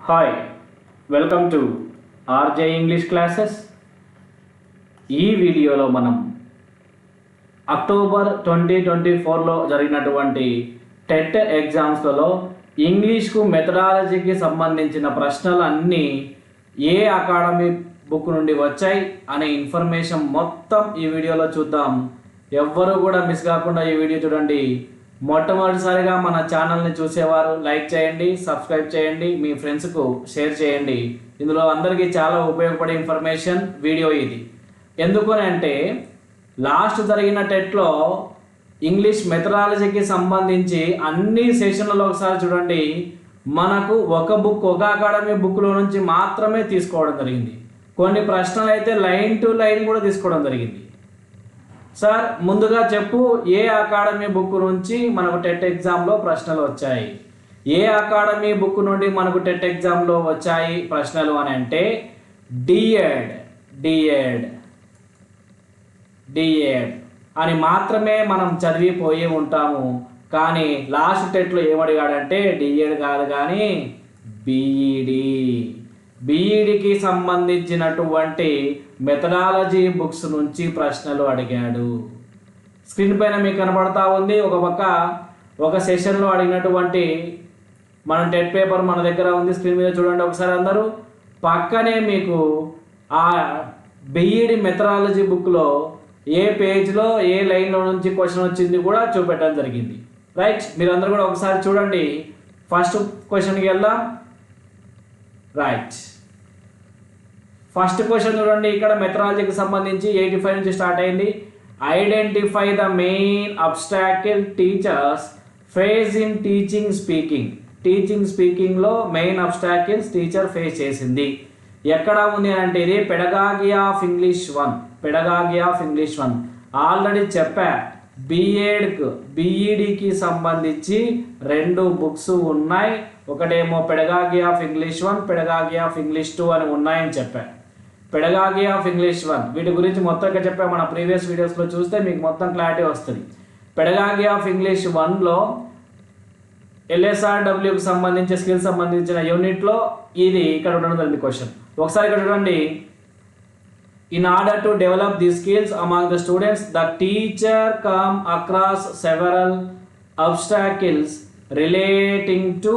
Hi welcome to RJ English classes. ఈ వీడియోలో మనం అక్టోబర్ 2024లో జరిగినటువంటి టెట్ ఎగ్జామ్స్లలో ఇంగ్లీష్కు మెథడాలజీకి సంబంధించిన ప్రశ్నలు అన్నీ ఏ అకాడమీ బుక్ నుండి వచ్చాయి అనే ఇన్ఫర్మేషన్ మొత్తం ఈ వీడియోలో చూద్దాం. ఎవ్వరూ కూడా మిస్ కాకుండా ఈ వీడియో చూడండి. మొట్టమొదటిసారిగా మన ఛానల్ని చూసేవారు లైక్ చేయండి, సబ్స్క్రైబ్ చేయండి, మీ ఫ్రెండ్స్కు షేర్ చేయండి. ఇందులో అందరికీ చాలా ఉపయోగపడే ఇన్ఫర్మేషన్ వీడియో ఇది. ఎందుకనంటే లాస్ట్ జరిగిన టెట్లో ఇంగ్లీష్ మెథడాలజీకి సంబంధించి అన్ని సెషన్లలో ఒకసారి చూడండి, మనకు ఒక అకాడమీ బుక్లో నుంచి మాత్రమే తీసుకోవడం జరిగింది. కొన్ని ప్రశ్నలు అయితే లైన్ టు లైన్ కూడా తీసుకోవడం జరిగింది. సార్ ముందుగా చెప్పు, ఏ అకాడమీ బుక్ నుంచి మనకు టెట్ ఎగ్జామ్లో ప్రశ్నలు వచ్చాయి? ఏ అకాడమీ బుక్ నుండి మనకు టెట్ ఎగ్జామ్లో వచ్చాయి ప్రశ్నలు అని అంటే డిఎడ్ అని మాత్రమే మనం చదివిపోయి ఉంటాము. కానీ లాస్ట్ టెట్లో ఏమడిగాడంటే డిఎడ్ కాదు కానీ బీఈడికి సంబంధించినటువంటి మెథడాలజీ బుక్స్ నుంచి ప్రశ్నలు అడిగాడు. స్క్రీన్ పైన మీకు కనబడతా ఉంది. ఒక పక్క ఒక సెషన్లో అడిగినటువంటి మన టెట్ పేపర్ మన దగ్గర ఉంది. స్క్రీన్ మీద చూడండి ఒకసారి అందరూ. పక్కనే మీకు ఆ బీఈడి మెథడాలజీ బుక్లో ఏ పేజ్లో ఏ లైన్లో నుంచి క్వశ్చన్ వచ్చింది కూడా చూపెట్టడం జరిగింది. రైట్, మీరందరూ కూడా ఒకసారి చూడండి. ఫస్ట్ క్వశ్చన్కి వెళ్దాం. రైట్, ఫస్ట్ క్వశ్చన్ చూడండి. ఇక్కడ మెథడాలజీకి సంబంధించి 85 నుంచి స్టార్ట్ అయింది. Identify the main obstacle teachers face in teaching స్పీకింగ్లో మెయిన్ అబ్స్టాకిల్స్ టీచర్ ఫేస్ చేసింది ఎక్కడ ఉంది అంటే ఇది పెడగాగి ఆఫ్ ఇంగ్లీష్ 1 ఆల్రెడీ చెప్పా. బీఈడికి సంబంధించి 2 బుక్స్ ఉన్నాయి. ఒకటేమో pedagogy of English 1, pedagogy of English 2 అని ఉన్నాయని చెప్పా. పెడగాగి ఆఫ్ ఇంగ్లీష్ 1 వీటి గురించి మొత్తంగా చెప్పా. మన ప్రీవియస్ వీడియోస్లో చూస్తే మీకు మొత్తం క్లారిటీ వస్తుంది. పెడగాగి ఆఫ్ ఇంగ్లీష్ 1లో LSRWకి సంబంధించి స్కిల్స్ సంబంధించిన యూనిట్లో ఇది ఇక్కడ ఉండడం క్వశ్చన్. ఒకసారి ఇక్కడ చూడండి. In order to develop these skills among the students, the teacher come across several obstacles relating to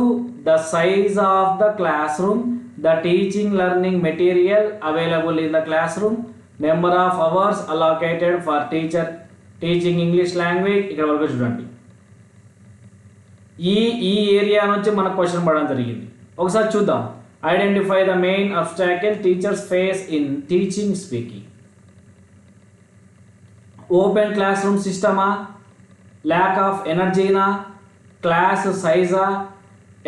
the size of the classroom, the teaching learning material available in the classroom, number of hours allocated for teacher teaching English language. ఇక్కడ వరకు చూడండి. ఈ area నుంచి మనకు question పడడం జరిగింది. ఒకసారి చూద్దాం. Identify the main obstacle teachers face in teaching speaking. Open classroom సిస్టమా, ల్యాక్ ఆఫ్ ఎనర్జీనా, క్లాస్ సైజా,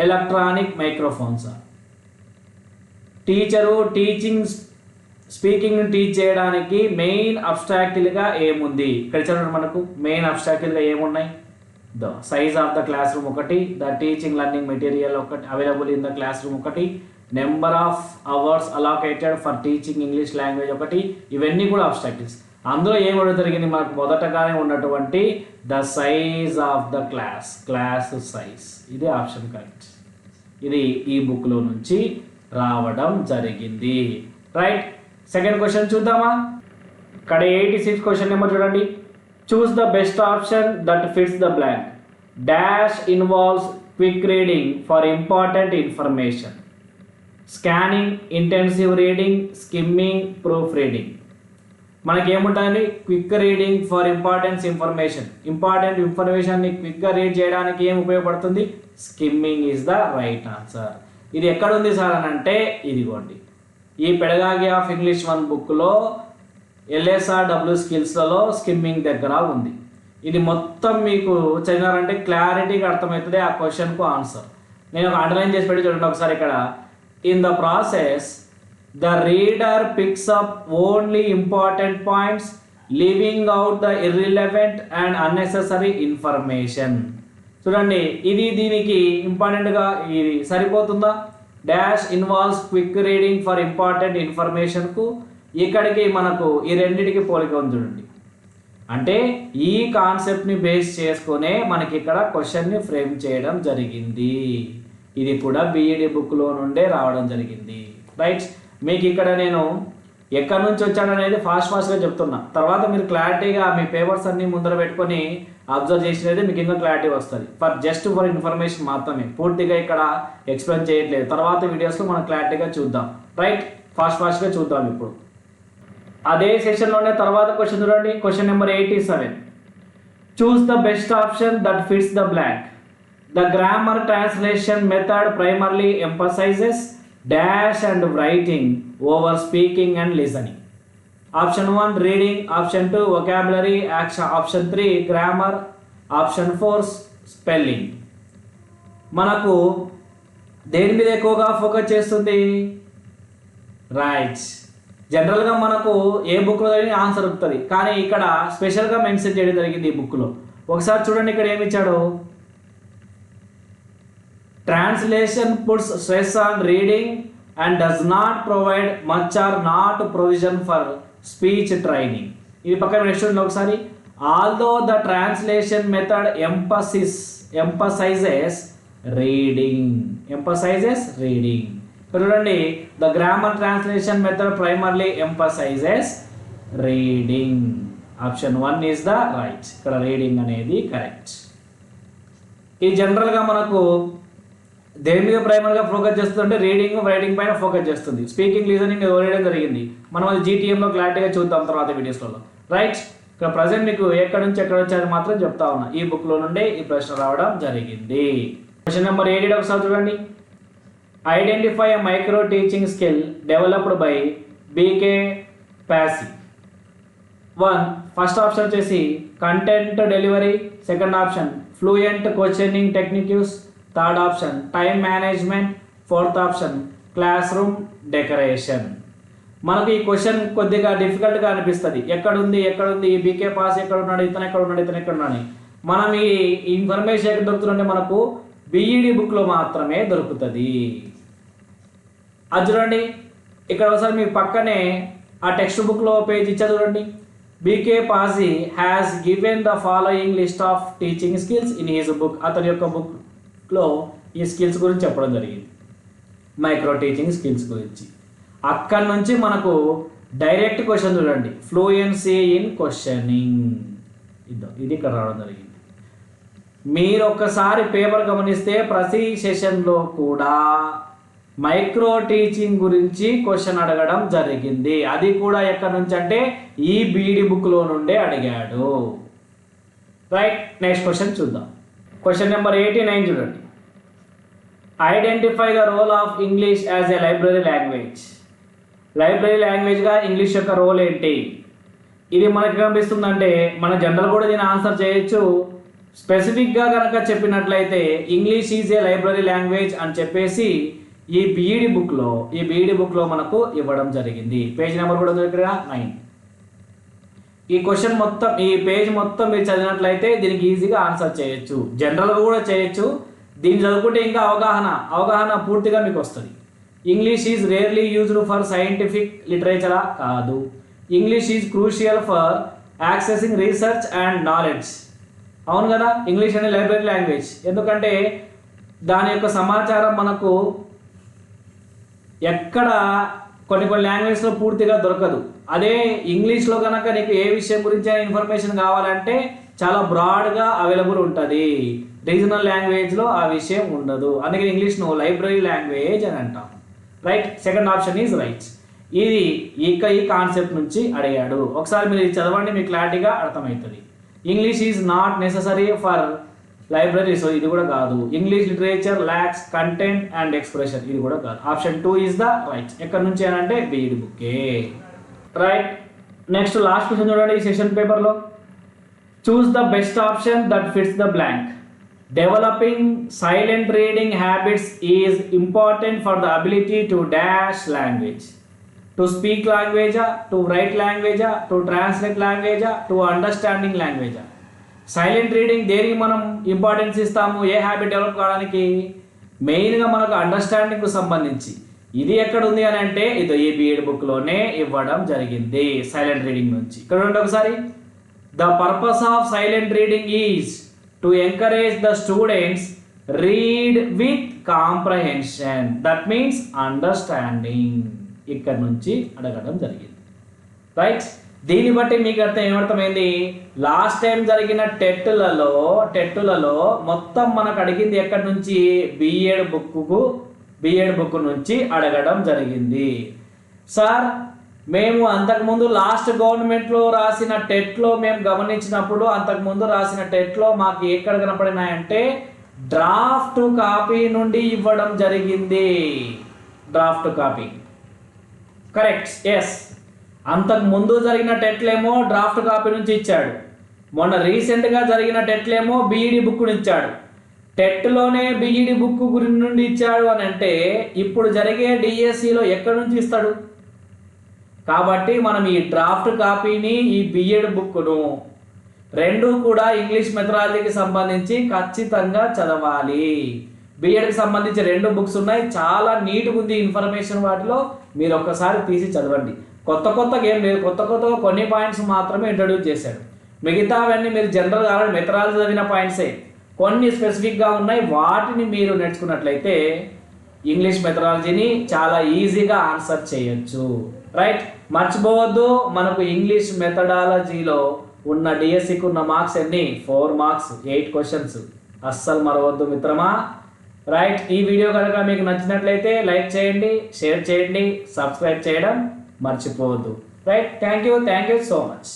ఎలక్ట్రానిక్ మైక్రోఫోన్సా? టీచరు స్పీకింగ్ని టీచ్ చేయడానికి మెయిన్ అబ్స్టాకిల్గా ఏముంది? ఇక్కడ చూడండి, మనకు మెయిన్ అబ్స్టాకిల్గా ఏమున్నాయి? The size of the classroom ఒకటి, ద టీచింగ్ లెర్నింగ్ మెటీరియల్ ఒకటి available in the classroom ఒకటి, number of hours allocated for teaching English language ఒకటి. ఇవన్నీ కూడా అబ్స్టాకిల్స్. అందులో ఏమడం జరిగింది? మనకు మొదటగానే ఉన్నటువంటి the size of the class size. ఇది ఆప్షన్ కరెక్ట్. ఇది ఈ బుక్లో నుంచి రావడం జరిగింది. రైట్, సెకండ్ క్వశ్చన్ చూద్దామా? ఇక్కడ 86 క్వశ్చన్ నెంబర్ చూడండి. చూస్ the best option that fits the blank. Dash involves quick reading for important information, scanning, intensive reading, skimming, proof reading. మనకి ఏముంటుంది? క్విక్ రీడింగ్ ఫర్ ఇంపార్టెంట్ ఇన్ఫర్మేషన్ని క్విక్గా రీడ్ చేయడానికి ఏం ఉపయోగపడుతుంది? Skimming is the right answer. ఇది ఎక్కడ ఉంది సార్ అని అంటే ఇదిగోండి, ఈ పెడగాగి ఆఫ్ ఇంగ్లీష్ 1 బుక్లో LSRW స్కిల్స్లలో స్కిమ్మింగ్ దగ్గర ఉంది. ఇది మొత్తం మీకు చదివారంటే క్లారిటీగా అర్థమవుతుంది ఆ క్వశ్చన్కు ఆన్సర్. నేను అండర్లైన్ చేసి పెట్టి చూడండి ఒకసారి. ఇక్కడ in the process the reader picks up only important points, leaving out the irrelevant and unnecessary information. చూడండి, ఇది దీనికి ఇంపార్టెంట్గా ఇది సరిపోతుందా? Dash involves quick reading for important ఇన్ఫర్మేషన్కు ఇక్కడికి మనకు ఈ రెండింటికి పోలిక ఉంది చూడండి. అంటే ఈ కాన్సెప్ట్ని బేస్ చేసుకునే మనకి ఇక్కడ క్వశ్చన్ని ఫ్రేమ్ చేయడం జరిగింది. ఇది కూడా బీఈడి బుక్లో నుండే రావడం జరిగింది. రైట్, మీకు ఇక్కడ నేను ఎక్కడి నుంచి వచ్చాడనేది ఫాస్ట్గా చెప్తున్నా. తర్వాత మీరు క్లారిటీగా మీ పేపర్స్ అన్ని ముందర పెట్టుకొని అబ్జర్వ్ చేసినది మీకు ఇంకా క్లారిటీ వస్తుంది. జస్ట్ ఫర్ ఇన్ఫర్మేషన్ మాత్రమే, పూర్తిగా ఇక్కడ ఎక్స్ప్లెయిన్ చేయట్లేదు. తర్వాత వీడియోస్లో మనం క్లారిటీగా చూద్దాం. రైట్, ఫాస్ట్గా చూద్దాం. ఇప్పుడు అదే సెషన్లోనే తర్వాత క్వశ్చన్ చూడండి. Question number 87. Choose the best option that fits the blank. The grammar translation method primarily emphasises dash and writing over speaking and listening. Option 1 reading, option 2 vocabulary, option 3 grammar, option 4 spelling. మనకు దేని మీద ఎక్కువగా focus చేస్తుంది? Right, జనరల్గా మనకు ఏ బుక్లో answer వస్తుంది, కానీ ఇక్కడ స్పెషల్గా మెన్షన్ చేయడం జరిగింది ఈ బుక్లో. ఒకసారి చూడండి, ఇక్కడ ఏమి ఇచ్చాడు. Translation puts stress on reading and does not provide much or not provision for speech training. ఇది పక్కన నెక్స్ట్ ఒకసారి. Although the translation method emphasizes reading. చూడండి, the grammar translation method primarily emphasizes reading. Option 1 is the right. ఇక్కడ reading అనేది correct. ఈ జనరల్గా మనకు దేని మీద ప్రైమర్గా ఫోకస్ చేస్తుందంటే రీడింగ్ రైటింగ్ పైన ఫోకస్ చేస్తుంది. స్పీకింగ్ లిజనింగ్ వేయడం జరిగింది. మనం అది జీటీఎంలో క్లారిటీగా చూద్దాం తర్వాత వీడియోస్లో. రైట్, ఇక్కడ ప్రజెంట్ మీకు ఎక్కడి నుంచి ఎక్కడ వచ్చారని మాత్రం చెప్తా ఉన్నా. ఈ బుక్లో నుండే ఈ ప్రశ్న రావడం జరిగింది. క్వశ్చన్ నెంబర్ 88 ఒకసారి చూడండి. Identify a micro teaching skill developed by BK Passi. 1 first option వచ్చేసి content delivery, second option fluent questioning techniques, third option time management, fourth option classroom decoration. మనకు ఈ క్వశ్చన్ కొద్దిగా డిఫికల్ట్గా అనిపిస్తుంది. ఎక్కడుంది ఈ బీకే పాస్ ఎక్కడున్నాడు, ఇతను ఎక్కడున్నాడు. మనం ఈ ఇన్ఫర్మేషన్ ఎక్కడ దొరుకుతుందంటే మనకు బీఈడి బుక్లో మాత్రమే దొరుకుతుంది. అది చూడండి, ఇక్కడ ఒకసారి మీ పక్కనే ఆ టెక్స్ట్ బుక్లో పేజ్ ఇచ్చా చూడండి. BK Passi has given the following list of teaching skills in his book. అతని యొక్క బుక్లో ఈ స్కిల్స్ గురించి చెప్పడం జరిగింది, మైక్రో టీచింగ్ స్కిల్స్ గురించి. అక్కడి నుంచి మనకు డైరెక్ట్ క్వశ్చన్ చూడండి, ఫ్లూయెన్సీ ఇన్ క్వశ్చనింగ్. ఇది ఇక్కడ రావడం జరిగింది. మీరు ఒక్కసారి పేపర్ గమనిస్తే ప్రతి సెషన్లో కూడా మైక్రో టీచింగ్ గురించి క్వశ్చన్ అడగడం జరిగింది. అది కూడా ఎక్కడి నుంచి అంటే ఈ బీఈడి బుక్లో నుండే అడిగాడు. రైట్, నెక్స్ట్ క్వశ్చన్ చూద్దాం. క్వశ్చన్ నెంబర్ 89 చూడండి. Identify the role of English as a library language. Library లాంగ్వేజ్గా ఇంగ్లీష్ యొక్క రోల్ ఏంటి? ఇది మనకి కనిపిస్తుందంటే మన జనరల్ కూడా దీన్ని ఆన్సర్ చేయొచ్చు. స్పెసిఫిక్గా కనుక చెప్పినట్లయితే English is a library language అని చెప్పేసి ఈ బీఈడి బుక్లో మనకు ఇవ్వడం జరిగింది. పేజ్ నెంబర్ కూడా దగ్గర 9. ఈ క్వశ్చన్ మొత్తం, ఈ పేజ్ మొత్తం మీరు చదివినట్లయితే దీనికి ఈజీగా ఆన్సర్ చేయొచ్చు. జనరల్గా కూడా చేయొచ్చు. దీన్ని చదువుకుంటే ఇంకా అవగాహన పూర్తిగా మీకు వస్తుంది. English is rarely used for scientific లిటరేచరా? కాదు. English is crucial for accessing research and knowledge. అవును కదా, ఇంగ్లీష్ అనే లైబ్రరీ లాంగ్వేజ్. ఎందుకంటే దాని యొక్క సమాచారం మనకు ఎక్కడ కొన్ని లాంగ్వేజ్లో పూర్తిగా దొరకదు. అదే ఇంగ్లీష్లో కనుక నీకు ఏ విషయం గురించి ఇన్ఫర్మేషన్ కావాలంటే చాలా బ్రాడ్గా అవైలబుల్ ఉంటుంది. రీజనల్ లాంగ్వేజ్లో ఆ విషయం ఉండదు. అందుకే ఇంగ్లీష్ను లైబ్రరీ లాంగ్వేజ్ అని అంటాం. Right, second option is right. ఇది ఈ కాన్సెప్ట్ నుంచి అడిగాడు. ఒకసారి మీరు చదవండి, మీకు క్లారిటీగా అర్థమవుతుంది. English is not necessary for library, so ఇది కూడా కాదు. English literature lacks content and expression, ఇది కూడా కాదు. Option 2 is the right. ఎక్కడి నుంచి అని అంటే బీఈడి బుక్కే. రైట్, నెక్స్ట్ లాస్ట్ క్వశ్చన్ చూడండి ఈ సెషన్ పేపర్లో. Choose the best option that fits the blank. Developing silent reading habits is important for the ability to dash language. To speak లాంగ్వేజా, to write లాంగ్వేజా, to translate లాంగ్వేజా, to understanding లాంగ్వేజా. Silent reading దేనికి మనం importance ఇస్తాము? A habit develop కావడానికి? మెయిన్గా మనకు అండర్స్టాండింగ్కు సంబంధించి. ఇది ఎక్కడ ఉంది అని అంటే ఇది ఈ బీఈడి బుక్లోనే ఇవ్వడం జరిగింది, సైలెంట్ రీడింగ్ నుంచి. ఇక్కడ ఉంటే ఒకసారి, the purpose of silent reading is to encourage the students read with comprehension, that means understanding. ఇక్కడ నుంచి అడగడం జరిగింది. రైట్, దీన్ని బట్టి మీకు ఏమర్థమైంది? లాస్ట్ టైం జరిగిన టెట్టులలో మొత్తం మనకు అడిగింది ఎక్కడి నుంచి? బిఎడ్ బుక్ నుంచి అడగడం జరిగింది. సార్, మేము అంతకుముందు లాస్ట్ గవర్నమెంట్లో రాసిన టెట్లో మేము గమనించినప్పుడు అంతకుముందు రాసిన టెట్లో మాకు ఎక్కడ కనపడినాయంటే డ్రాఫ్ట్ కాపీ నుండి ఇవ్వడం జరిగింది. Draft copy correct. ఎస్, అంతకు ముందు జరిగిన టెట్లేమో డ్రాఫ్ట్ కాపీ నుంచి ఇచ్చాడు. మొన్న రీసెంట్గా జరిగిన టెట్లేమో బీఈడి బుక్ ఇచ్చాడు. టెట్లోనే బీఈడి బుక్ నుండి ఇచ్చాడు అని అంటే ఇప్పుడు జరిగే డిఎస్సిలో ఎక్కడి నుంచి ఇస్తాడు? కాబట్టి మనం ఈ డ్రాఫ్ట్ కాపీని, ఈ బిఎడ్ బుక్ను రెండు కూడా ఇంగ్లీష్ మెథడాలజీకి సంబంధించి ఖచ్చితంగా చదవాలి. బిఎడ్కి సంబంధించి 2 బుక్స్ ఉన్నాయి, చాలా నీట్గా ఉంది ఇన్ఫర్మేషన్. వాటిలో మీరు ఒక్కసారి తీసి చదవండి. కొత్తగా ఏం లేదు, కొత్తగా కొన్ని పాయింట్స్ మాత్రమే ఇంట్రడ్యూస్ చేశాడు. మిగతావన్నీ మీరు జనరల్గా మెథడాలజీ చదివిన పాయింట్సే, కొన్ని స్పెసిఫిక్గా ఉన్నాయి. వాటిని మీరు నేర్చుకున్నట్లయితే ఇంగ్లీష్ మెథడాలజీని చాలా ఈజీగా ఆన్సర్ చేయొచ్చు. రైట్, మర్చిపోవద్దు, మనకు ఇంగ్లీష్ మెథడాలజీలో ఉన్న డిఎస్సికి ఉన్న మార్క్స్ ఎన్ని? 4 మార్క్స్, 8 క్వశ్చన్స్. అస్సలు మరవద్దు మిత్రమా. రైట్, ఈ వీడియో కనుక మీకు నచ్చినట్లయితే లైక్ చేయండి, షేర్ చేయండి, సబ్స్క్రైబ్ చేయడం మర్చిపోవద్దు. Right, thank you so much.